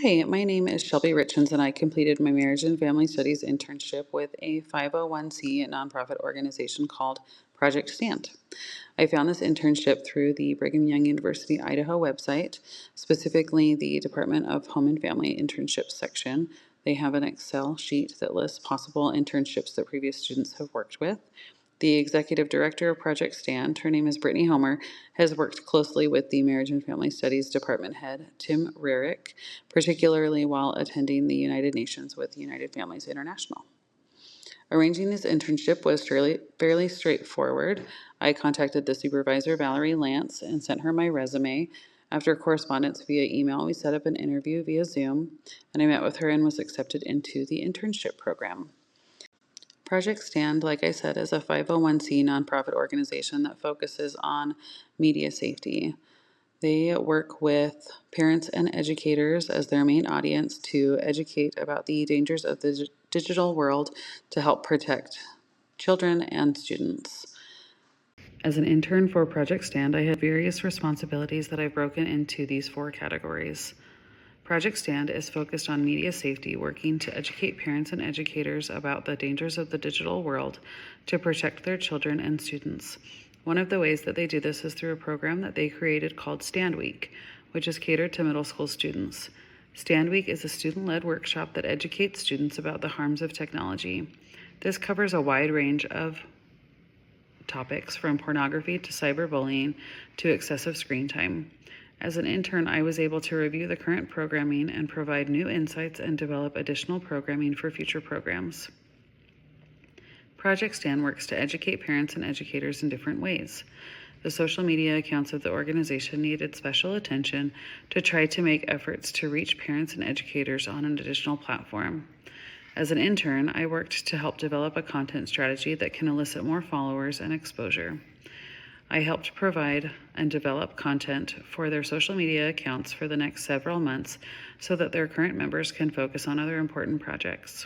Hi, my name is Shelby Richens, and I completed my Marriage and Family Studies internship with a 501c nonprofit organization called Project Stand. I found this internship through the Brigham Young University Idaho website, specifically the Department of Home and Family Internships section. They have an Excel sheet that lists possible internships that previous students have worked with. The executive director of Project Stand, her name is Brittany Homer, has worked closely with the Marriage and Family Studies department head, Tim Rarick, particularly while attending the United Nations with United Families International. Arranging this internship was fairly straightforward. I contacted the supervisor, Valerie Lance, and sent her my resume. After correspondence via email, we set up an interview via Zoom, and I met with her and was accepted into the internship program. Project Stand, like I said, is a 501c nonprofit organization that focuses on media safety. They work with parents and educators as their main audience to educate about the dangers of the digital world to help protect children and students. As an intern for Project Stand, I had various responsibilities that I've broken into these four categories. Project Stand is focused on media safety, working to educate parents and educators about the dangers of the digital world to protect their children and students. One of the ways that they do this is through a program that they created called Stand Week, which is catered to middle school students. Stand Week is a student-led workshop that educates students about the harms of technology. This covers a wide range of topics from pornography to cyberbullying to excessive screen time. As an intern, I was able to review the current programming and provide new insights and develop additional programming for future programs. Project Stand works to educate parents and educators in different ways. The social media accounts of the organization needed special attention to try to make efforts to reach parents and educators on an additional platform. As an intern, I worked to help develop a content strategy that can elicit more followers and exposure. I helped provide and develop content for their social media accounts for the next several months so that their current members can focus on other important projects.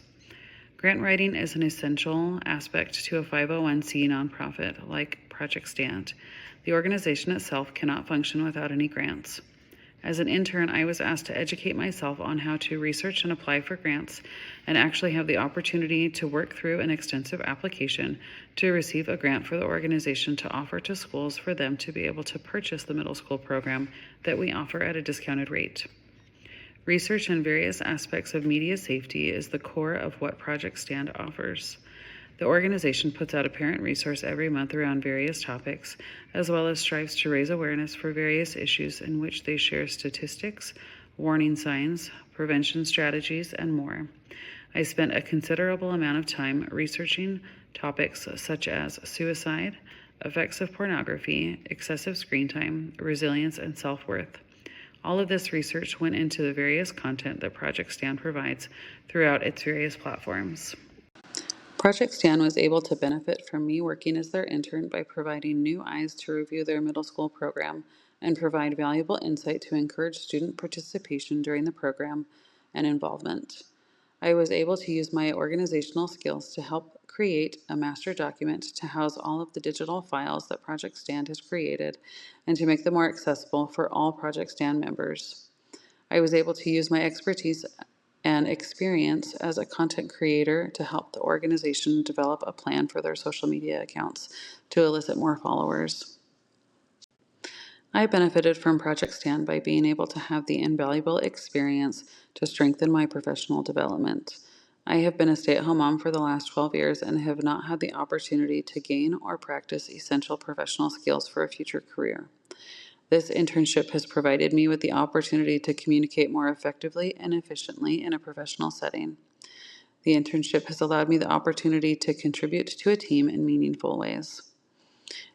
Grant writing is an essential aspect to a 501c nonprofit like Project Stand. The organization itself cannot function without any grants. As an intern, I was asked to educate myself on how to research and apply for grants and actually have the opportunity to work through an extensive application to receive a grant for the organization to offer to schools for them to be able to purchase the middle school program that we offer at a discounted rate. Research in various aspects of media safety is the core of what Project Stand offers. The organization puts out a parent resource every month around various topics, as well as strives to raise awareness for various issues in which they share statistics, warning signs, prevention strategies, and more. I spent a considerable amount of time researching topics such as suicide, effects of pornography, excessive screen time, resilience, and self-worth. All of this research went into the various content that Project Stand provides throughout its various platforms. Project Stan was able to benefit from me working as their intern by providing new eyes to review their middle school program and provide valuable insight to encourage student participation during the program and involvement. I was able to use my organizational skills to help create a master document to house all of the digital files that Project Stand has created and to make them more accessible for all Project Stand members. I was able to use my expertise and experience as a content creator to help the organization develop a plan for their social media accounts to elicit more followers. I benefited from Project Stand by being able to have the invaluable experience to strengthen my professional development. I have been a stay-at-home mom for the last 12 years and have not had the opportunity to gain or practice essential professional skills for a future career. This internship has provided me with the opportunity to communicate more effectively and efficiently in a professional setting. The internship has allowed me the opportunity to contribute to a team in meaningful ways.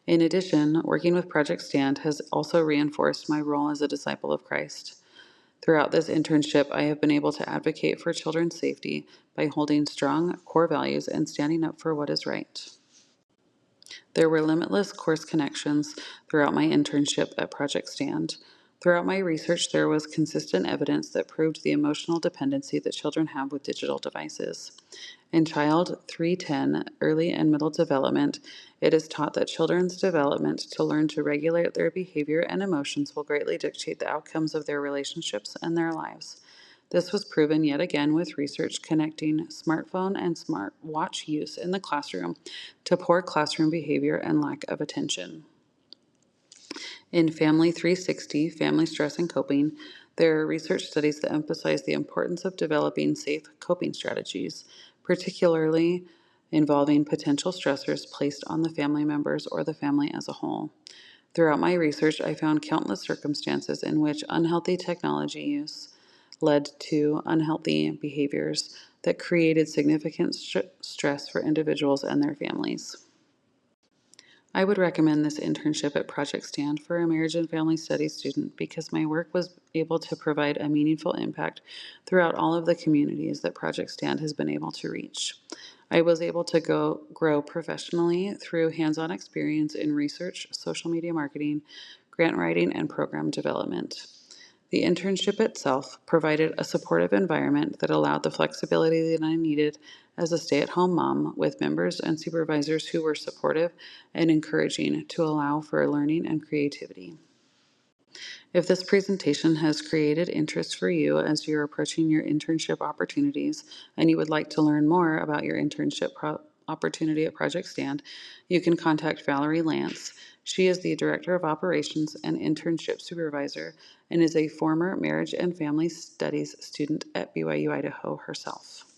In addition, working with Project Stand has also reinforced my role as a disciple of Christ. Throughout this internship, I have been able to advocate for children's safety by holding strong core values and standing up for what is right. There were limitless course connections throughout my internship at Project Stand. Throughout my research, there was consistent evidence that proved the emotional dependency that children have with digital devices. In Child 310, Early and Middle Development, it is taught that children's development to learn to regulate their behavior and emotions will greatly dictate the outcomes of their relationships and their lives. This was proven yet again with research connecting smartphone and smartwatch use in the classroom to poor classroom behavior and lack of attention. In Family 360, Family Stress and Coping, there are research studies that emphasize the importance of developing safe coping strategies, particularly involving potential stressors placed on the family members or the family as a whole. Throughout my research, I found countless circumstances in which unhealthy technology use led to unhealthy behaviors that created significant stress for individuals and their families. I would recommend this internship at Project Stand for a marriage and family studies student because my work was able to provide a meaningful impact throughout all of the communities that Project Stand has been able to reach. I was able to grow professionally through hands-on experience in research, social media marketing, grant writing, and program development. The internship itself provided a supportive environment that allowed the flexibility that I needed as a stay-at-home mom, with members and supervisors who were supportive and encouraging to allow for learning and creativity. If this presentation has created interest for you as you're approaching your internship opportunities and you would like to learn more about your internship opportunity at Project Stand, you can contact Valerie Lance. She is the Director of Operations and Internship Supervisor and is a former marriage and family studies student at BYU Idaho herself.